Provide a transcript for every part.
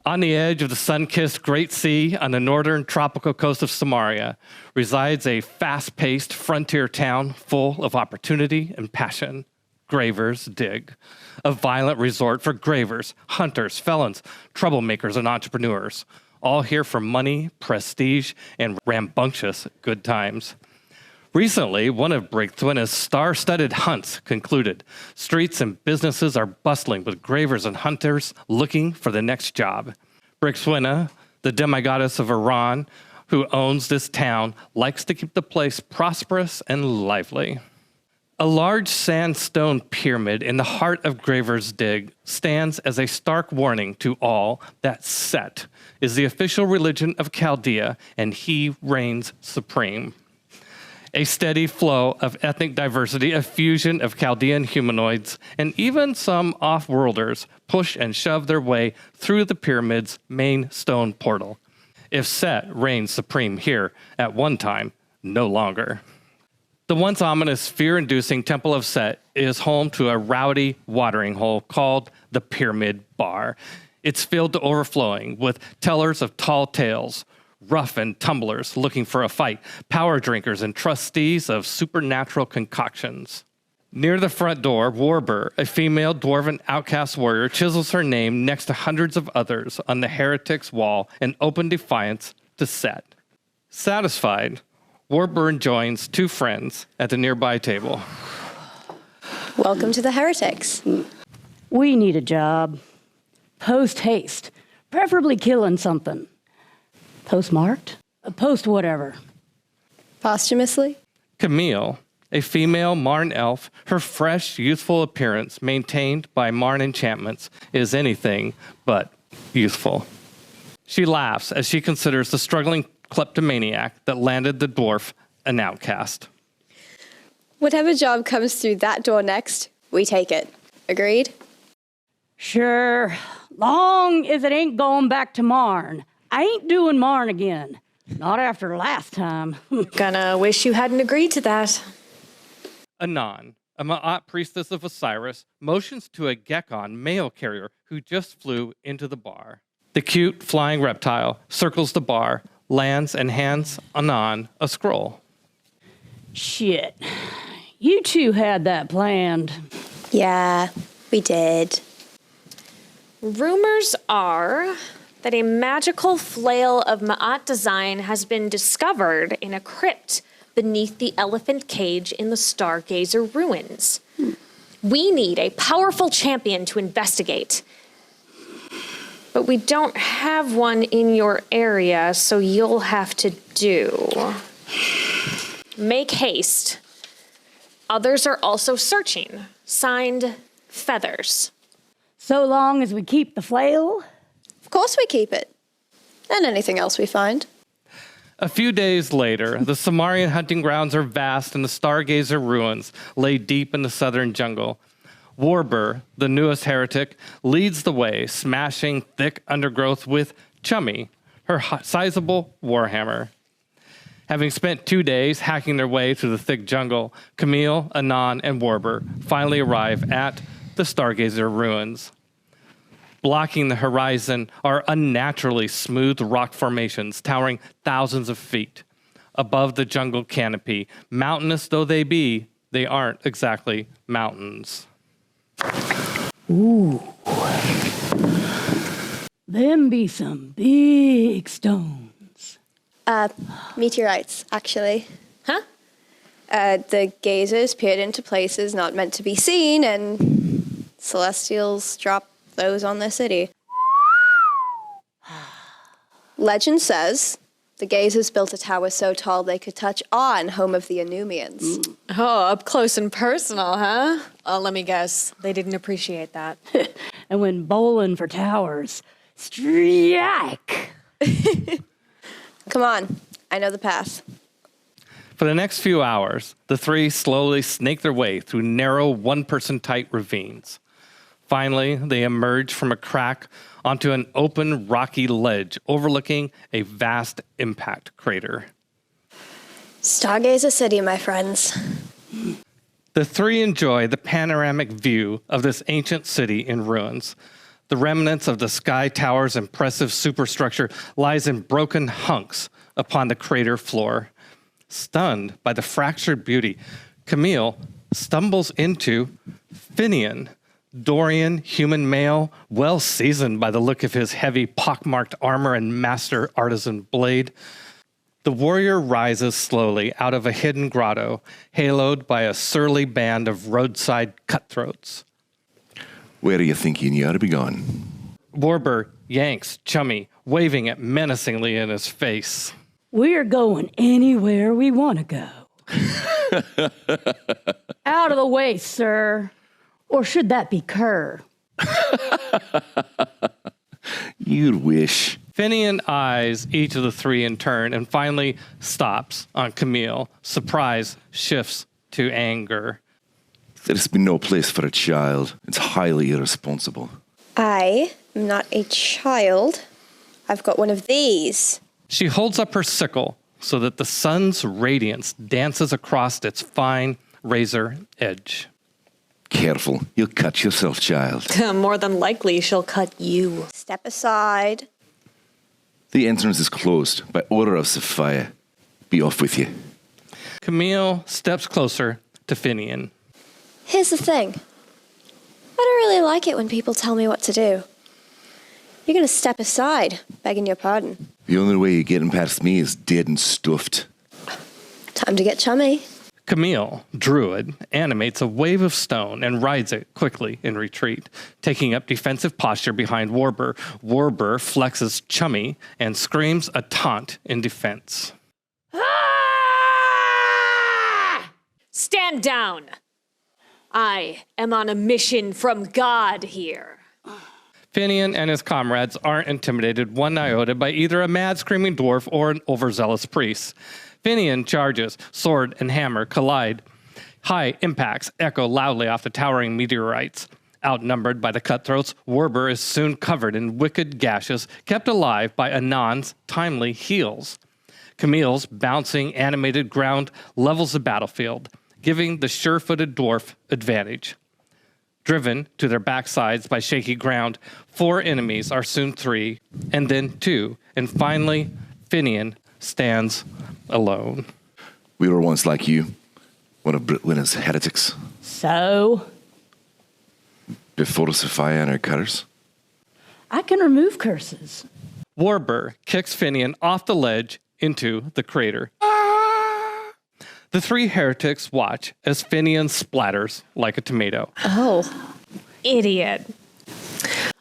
On the edge of the sun-kissed Great Sea on the northern tropical coast of Samaria resides a fast-paced frontier town full of opportunity and passion. Graver's Dig, a violent resort for gravers, hunters, felons, troublemakers, and entrepreneurs, all here for money, prestige, and rambunctious good times. Recently, one of Brigthwinna's star-studded hunts concluded. Streets and businesses are bustling with gravers and hunters looking for the next job. Brigthwinna, the demigoddess of Iran, who owns this town, likes to keep the place prosperous and lively. A large sandstone pyramid in the heart of Graver's Dig stands as a stark warning to all that Set is the official religion of Chaldea and he reigns supreme. A steady flow of ethnic diversity, a fusion of Chaldean humanoids, and even some off-worlders push and shove their way through the pyramid's main stone portal. If Set reigns supreme here at one time, no longer. The once ominous, fear-inducing Temple of Set is home to a rowdy watering hole called the Pyramid Bar. It's filled to overflowing with tellers of tall tales, rough and tumblers looking for a fight, power drinkers and trustees of supernatural concoctions. Near the front door, Warbur, a female dwarven outcast warrior, chisels her name next to hundreds of others on the heretic's wall in open defiance to Set. Satisfied, Warbur joins two friends at the nearby table. Welcome to the heretics. We need a job. Post haste, preferably killing something. Postmarked? Post whatever. Posthumously? Camille, a female Marn elf, her fresh, youthful appearance maintained by Marn enchantments is anything but youthful. She laughs as she considers the struggling kleptomaniac that landed the dwarf an outcast. Whatever job comes through that door next, we take it. Agreed? Sure, long as it ain't going back to Marn. I ain't doing Marn again. Not after last time. Gonna wish you hadn't agreed to that. Anon, a Ma'at priestess of Osiris, motions to a Gekon mail carrier who just flew into the bar. The cute flying reptile circles the bar, lands, and hands Anon a scroll. Shit. You two had that planned. Yeah, we did. Rumors are that a magical flail of Ma'at design has been discovered in a crypt beneath the elephant cage in the Stargazer ruins. We need a powerful champion to investigate. But we don't have one in your area, so you'll have to do. Make haste. Others are also searching. Signed, Feathers. So long as we keep the flail? Of course we keep it. And anything else we find. A few days later, the Samarian hunting grounds are vast and the Stargazer ruins lay deep in the southern jungle. Warbur, the newest heretic, leads the way, smashing thick undergrowth with Chummy, her sizable warhammer. Having spent 2 days hacking their way through the thick jungle, Camille, Anon, and Warbur finally arrive at the Stargazer ruins. Blocking the horizon are unnaturally smooth rock formations towering thousands of feet. Above the jungle canopy, mountainous though they be, they aren't exactly mountains. Ooh. Them be some big stones. Meteorites, actually. Huh? The gazers peered into places not meant to be seen, and celestials dropped those on their city. Legend says the gazers built a tower so tall they could touch On, home of the Anumians. Oh, up close and personal, huh? Let me guess. They didn't appreciate that. And when bowling for towers, strike! Come on, I know the path. For the next few hours, the three slowly snake their way through narrow, one-person tight ravines. Finally, they emerge from a crack onto an open, rocky ledge overlooking a vast impact crater. Stargazer City, my friends. The three enjoy the panoramic view of this ancient city in ruins. The remnants of the Sky Tower's impressive superstructure lies in broken hunks upon the crater floor. Stunned by the fractured beauty, Camille stumbles into Finian, Dorian human male, well seasoned by the look of his heavy, pockmarked armor and master artisan blade. The warrior rises slowly out of a hidden grotto, haloed by a surly band of roadside cutthroats. Where are you thinking you ought to be going? Warber yanks Chummy, waving it menacingly in his face. We're going anywhere we want to go. Out of the way, sir. Or should that be Kerr? You'd wish. Finian eyes each of the three in turn and finally stops on Camille. Surprise shifts to anger. There's been no place for a child. It's highly irresponsible. I am not a child. I've got one of these. She holds up her sickle so that the sun's radiance dances across its fine razor edge. Careful, you'll cut yourself, child. More than likely, she'll cut you. Step aside. The entrance is closed by order of Sophia. Be off with you. Camille steps closer to Finian. Here's the thing. I don't really like it when people tell me what to do. You're going to step aside, begging your pardon. The only way you're getting past me is dead and stuffed. Time to get chummy. Camille, druid, animates a wave of stone and rides it quickly in retreat, taking up defensive posture behind Warber. Warber flexes Chummy and screams a taunt in defense. Ah! Stand down. I am on a mission from God here. Finian and his comrades aren't intimidated one iota by either a mad screaming dwarf or an overzealous priest. Finian charges, sword and hammer collide. High impacts echo loudly off the towering meteorites. Outnumbered by the cutthroats, Warber is soon covered in wicked gashes, kept alive by Anon's timely heals. Camille's bouncing, animated ground levels the battlefield, giving the sure-footed dwarf advantage. Driven to their backsides by shaky ground, 4 enemies are soon 3, and then 2, and finally, Finian stands alone. We were once like you, one of Britwin's heretics. So? Before Sophia and her cutters. I can remove curses. Warber kicks Finian off the ledge into the crater. The 3 heretics watch as Finian splatters like a tomato. Oh. Idiot.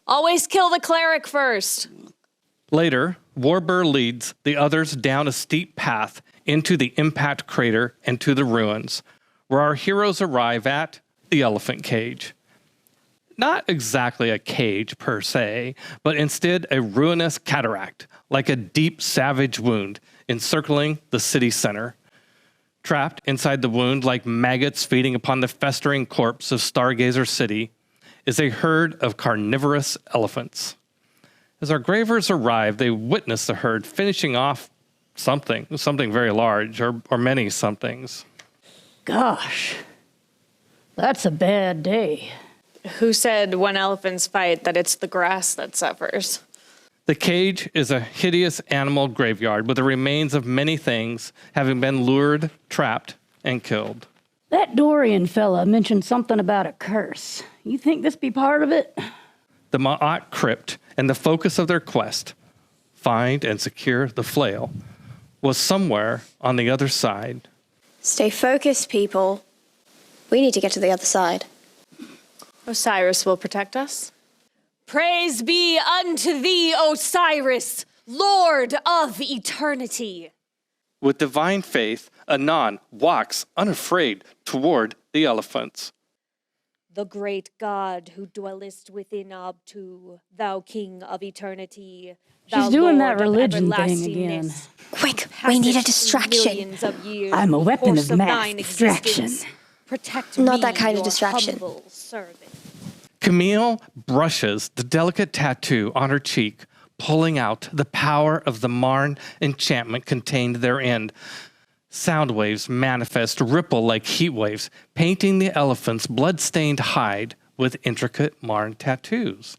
Always kill the cleric first. Later, Warber leads the others down a steep path into the impact crater and to the ruins, where our heroes arrive at the elephant cage. Not exactly a cage per se, but instead a ruinous cataract, like a deep, savage wound encircling the city center. Trapped inside the wound like maggots feeding upon the festering corpse of Stargazer City is a herd of carnivorous elephants. As our gravers arrive, they witness the herd finishing off something very large, or many somethings. Gosh, that's a bad day. Who said when elephants fight that it's the grass that suffers? The cage is a hideous animal graveyard with the remains of many things having been lured, trapped, and killed. That Dorian fella mentioned something about a curse. You think this be part of it? The Ma'at crypt and the focus of their quest, find and secure the flail, was somewhere on the other side. Stay focused, people. We need to get to the other side. Osiris will protect us. Praise be unto thee, Osiris, Lord of eternity. With divine faith, Anon walks unafraid toward the elephants. The great God who dwellest within Abtu, thou King of eternity. She's doing that religion thing again. Quick, we need a distraction. I'm a weapon of mass distraction. Protect Not me, that kind of your distraction. humble servant. Camille brushes the delicate tattoo on her cheek, pulling out the power of the Marn enchantment contained therein. Sound waves manifest, ripple like heat waves, painting the elephant's blood-stained hide with intricate Marn tattoos.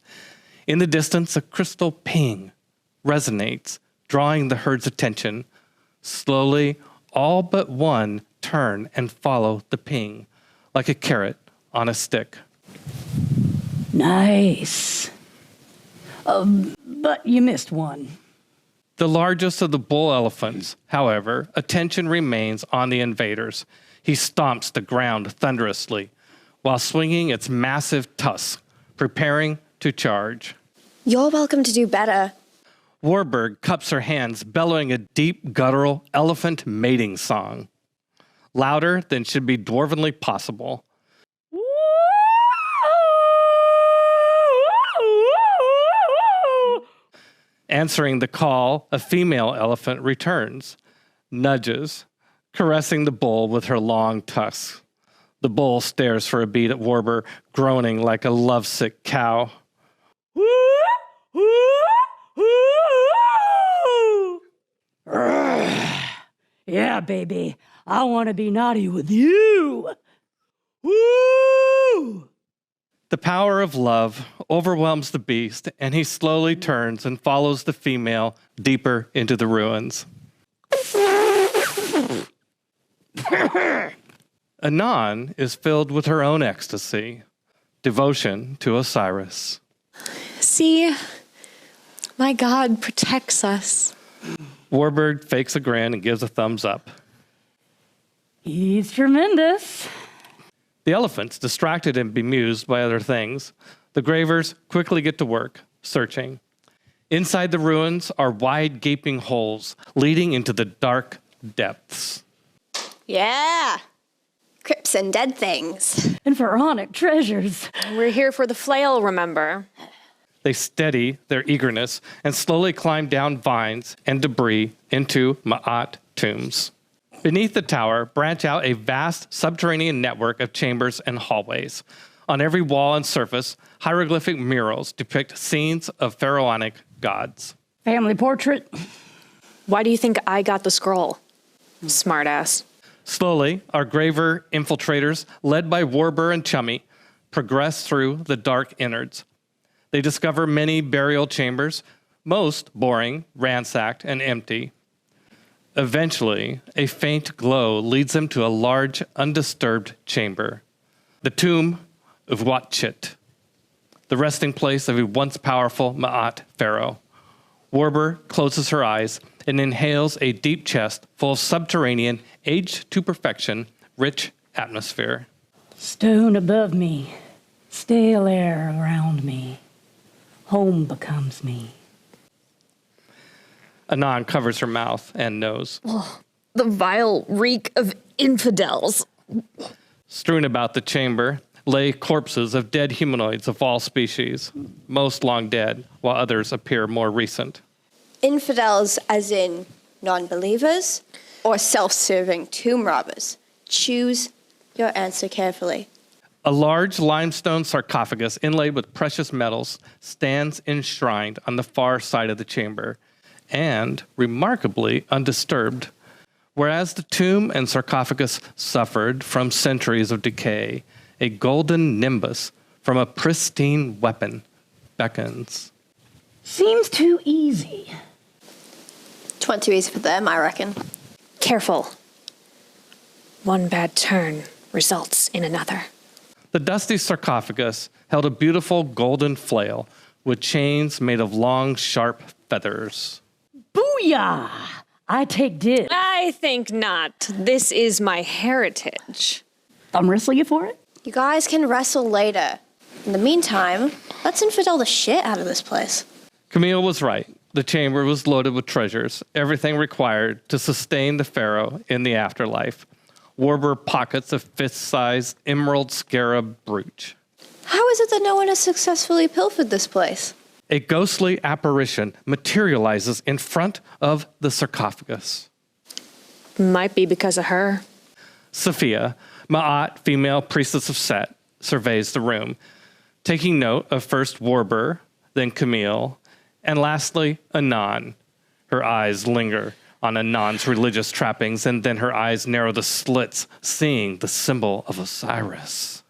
In the distance, a crystal ping resonates, drawing the herd's attention. Slowly, all but one turn and follow the ping, like a carrot on a stick. Nice. But you missed one. The largest of the bull elephants, however, attention remains on the invaders. He stomps the ground thunderously while swinging its massive tusks, preparing to charge. You're welcome to do better. Warburg cups her hands, bellowing a deep, guttural elephant mating song, louder than should be dwarvenly possible. Answering the call, a female elephant returns, nudges, caressing the bull with her long tusks. The bull stares for a beat at Warburg, groaning like a lovesick cow. Yeah, baby, I want to be naughty with you. Woo! The power of love overwhelms the beast, and he slowly turns and follows the female deeper into the ruins. Anon is filled with her own ecstasy, devotion to Osiris. See, my God protects us. Warburg fakes a grin and gives a thumbs up. He's tremendous. The elephants, distracted and bemused by other things, the gravers quickly get to work, searching. Inside the ruins are wide gaping holes leading into the dark depths. Yeah. Crypts and dead things. And pharaonic treasures. We're here for the flail, remember? They steady their eagerness and slowly climb down vines and debris into Ma'at tombs. Beneath the tower branch out a vast subterranean network of chambers and hallways. On every wall and surface, hieroglyphic murals depict scenes of pharaonic gods. Family portrait. Why do you think I got the scroll? Smartass. Slowly, our graver infiltrators, led by Warburg and Chummy, progress through the dark innards. They discover many burial chambers, most boring, ransacked, and empty. Eventually, a faint glow leads them to a large, undisturbed chamber. The tomb of Watchit, the resting place of a once powerful Ma'at pharaoh. Warburg closes her eyes and inhales a deep chest full of subterranean, aged to perfection, rich atmosphere. Stone above me, stale air around me. Home becomes me. Anon covers her mouth and nose. The vile reek of infidels. Strewn about the chamber lay corpses of dead humanoids of all species, most long dead, while others appear more recent. Infidels as in non-believers or self-serving tomb robbers? Choose your answer carefully. A large limestone sarcophagus inlaid with precious metals stands enshrined on the far side of the chamber, and remarkably undisturbed. Whereas the tomb and sarcophagus suffered from centuries of decay, a golden nimbus from a pristine weapon beckons. Seems too easy. 20 easy for them, I reckon. Careful. One bad turn results in another. The dusty sarcophagus held a beautiful golden flail with chains made of long, sharp feathers. Booyah! I take this. I think not. This is my heritage. I'm wrestling you for it? You guys can wrestle later. In the meantime, let's infidel the shit out of this place. Camille was right. The chamber was loaded with treasures, everything required to sustain the pharaoh in the afterlife. Warburg pockets of fist-sized emerald scarab brooch. How is it that no one has successfully pilfered this place? A ghostly apparition materializes in front of the sarcophagus. Might be because of her. Sophia, Ma'at, female priestess of Set, surveys the room, taking note of first Warburg, then Camille, and lastly, Anon. Her eyes linger on Anon's religious trappings, and then her eyes narrow the slits, seeing the symbol of Osiris.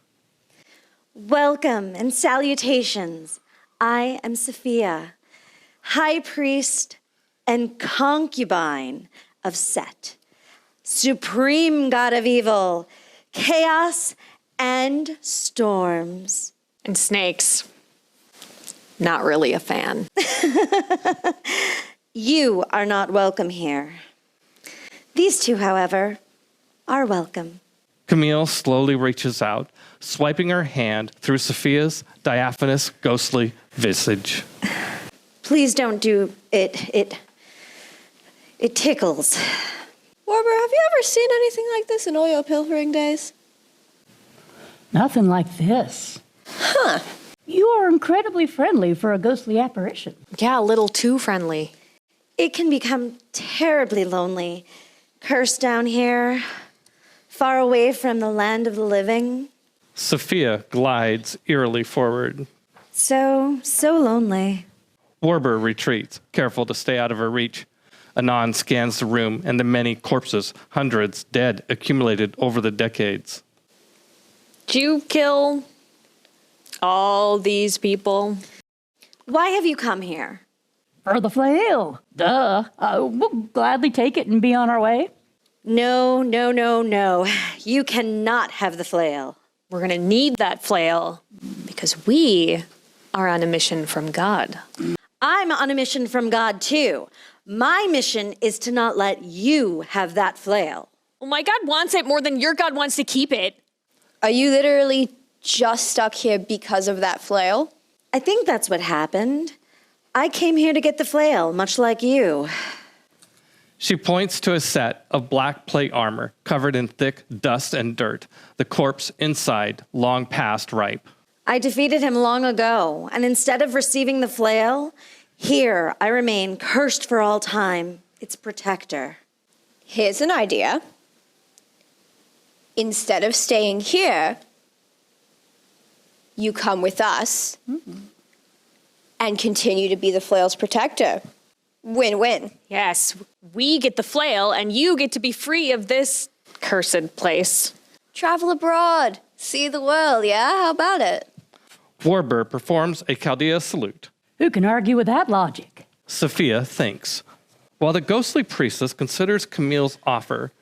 Welcome and salutations. I am Sophia, high priest and concubine of Set, supreme god of evil, chaos, and storms. And snakes. Not really a fan. You are not welcome here. These two, however, are welcome. Camille slowly reaches out, swiping her hand through Sophia's diaphanous, ghostly visage. Please don't do it. It tickles. Warber, have you ever seen anything like this in all your pilfering days? Nothing like this. Huh. You are incredibly friendly for a ghostly apparition. Yeah, a little too friendly. It can become terribly lonely. Cursed down here, far away from the land of the living. Sophia glides eerily forward. So lonely. Warber retreats, careful to stay out of her reach. Anon scans the room and the many corpses, hundreds dead, accumulated over the decades. Did you kill all these people? Why have you come here? For the flail. Duh. We'll gladly take it and be on our way. No. You cannot have the flail. We're going to need that flail because we are on a mission from God. I'm on a mission from God, too. My mission is to not let you have that flail. Well, my God wants it more than your God wants to keep it. Are you literally just stuck here because of that flail? I think that's what happened. I came here to get the flail, much like you. She points to a set of black plate armor covered in thick dust and dirt, the corpse inside long past ripe. I defeated him long ago, and instead of receiving the flail, here I remain cursed for all time, its protector. Here's an idea. Instead of staying here, you come with us and continue to be the flail's protector. Win-win. Yes, we get the flail and you get to be free of this cursed place. Travel abroad. See the world, yeah? How about it? Warber performs a Chaldea salute. Who can argue with that logic? Sophia thinks. While the ghostly priestess considers Camille's offer,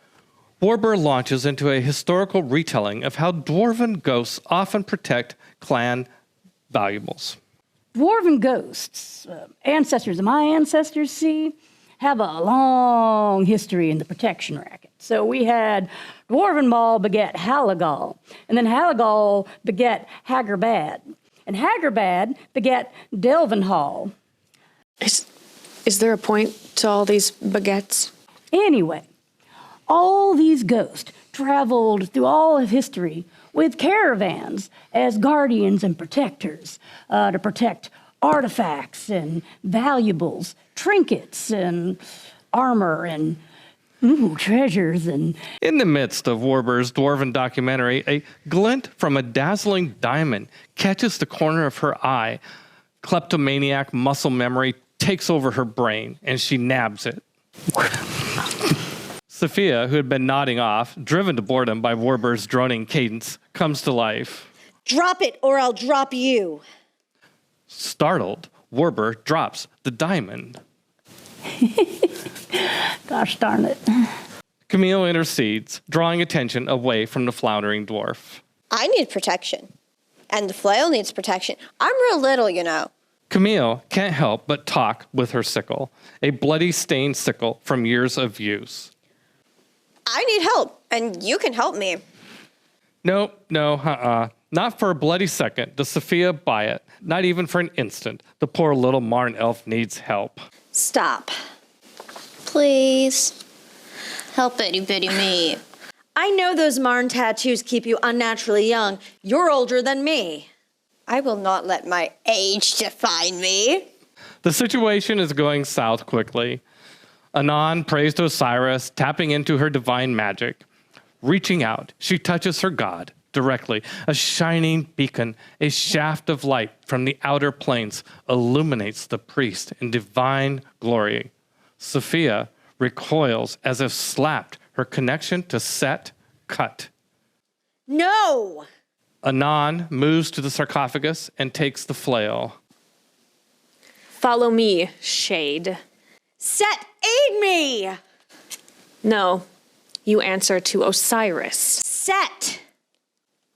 Warber launches into a historical retelling of how dwarven ghosts often protect clan valuables. Dwarven ghosts, ancestors of my ancestors, see, have a long history in the protection racket. So we had Dwarven Ball beget Halagal, and then Halagal beget Hagerbad, and Hagerbad beget Delvenhall. Is there a point to all these baguettes? Anyway, all these ghosts traveled through all of history with caravans as guardians and protectors to protect artifacts and valuables, trinkets and armor and treasures and... In the midst of Warber's dwarven documentary, a glint from a dazzling diamond catches the corner of her eye. Kleptomaniac muscle memory takes over her brain, and she nabs it. Sophia, who had been nodding off, driven to boredom by Warber's droning cadence, comes to life. Drop it or I'll drop you. Startled, Warber drops the diamond. Gosh darn it. Camille intercedes, drawing attention away from the floundering dwarf. I need protection. And the flail needs protection. I'm real little, you know. Camille can't help but talk with her sickle, a bloody stained sickle from years of use. I need help, and you can help me. No, not for a bloody second does Sophia buy it. Not even for an instant. The poor little Marn elf needs help. Stop. Please. Help itty bitty me. I know those Marn tattoos keep you unnaturally young. You're older than me. I will not let my age define me. The situation is going south quickly. Anon prays to Osiris, tapping into her divine magic. Reaching out, she touches her god directly. A shining beacon, a shaft of light from the outer planes illuminates the priest in divine glory. Sophia recoils as if slapped, her connection to Set cut. No! Anon moves to the sarcophagus and takes the flail. Follow me, Shade. Set, aid me! No, you answer to Osiris. Set!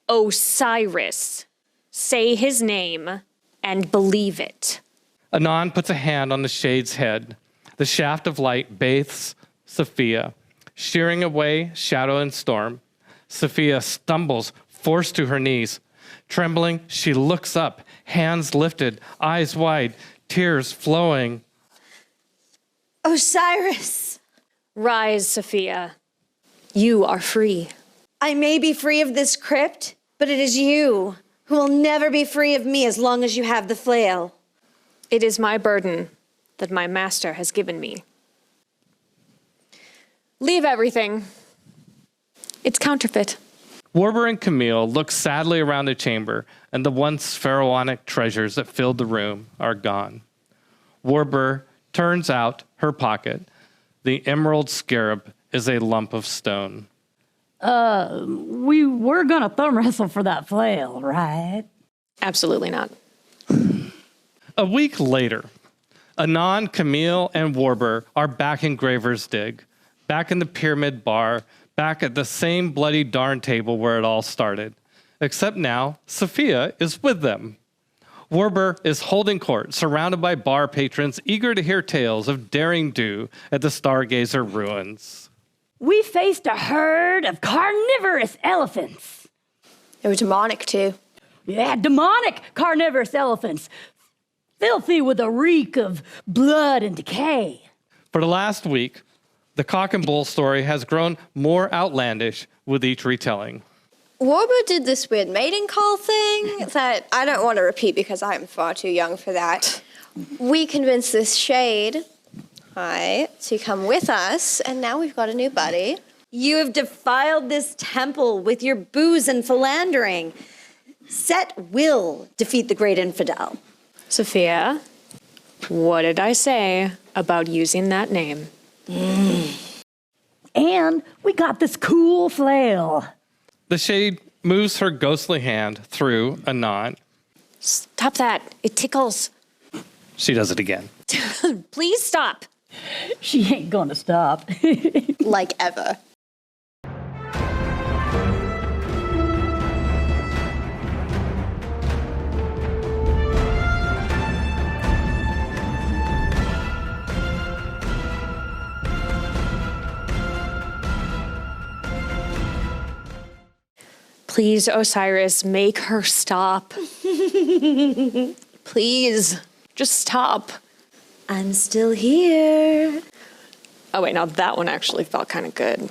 Osiris. Say his name and believe it. Anon puts a hand on the Shade's head. The shaft of light bathes Sophia, shearing away shadow and storm. Sophia stumbles, forced to her knees. Trembling, she looks up, hands lifted, eyes wide, tears flowing. Osiris! Rise, Sophia. You are free. I may be free of this crypt, but it is you who will never be free of me as long as you have the flail. It is my burden that my master has given me. Leave everything. It's counterfeit. Warber and Camille look sadly around the chamber, and the once pharaonic treasures that filled the room are gone. Warber turns out her pocket. The emerald scarab is a lump of stone. We were gonna thumb wrestle for that flail, right? Absolutely not. A week later, Anon, Camille, and Warber are back in Graver's Dig, back in the Pyramid Bar, back at the same bloody darn table where it all started. Except now, Sophia is with them. Warber is holding court, surrounded by bar patrons eager to hear tales of daring do at the Stargazer ruins. We faced a herd of carnivorous elephants. They were demonic, too. Yeah, demonic carnivorous elephants. Filthy with a reek of blood and decay. For the last week, the cock and bull story has grown more outlandish with each retelling. Warber did this weird mating call thing that I don't want to repeat because I'm far too young for that. We convinced this Shade, to come with us, and now we've got a new buddy. You have defiled this temple with your booze and philandering. Set will defeat the great infidel. Sophia, what did I say about using that name? And we got this cool flail. The Shade moves her ghostly hand through Anon. Stop that. It tickles. She does it again. Please stop. She ain't gonna stop. Like ever. Please, Osiris, make her stop. Please, just stop. I'm still here. Oh, wait, now that one actually felt kind of good.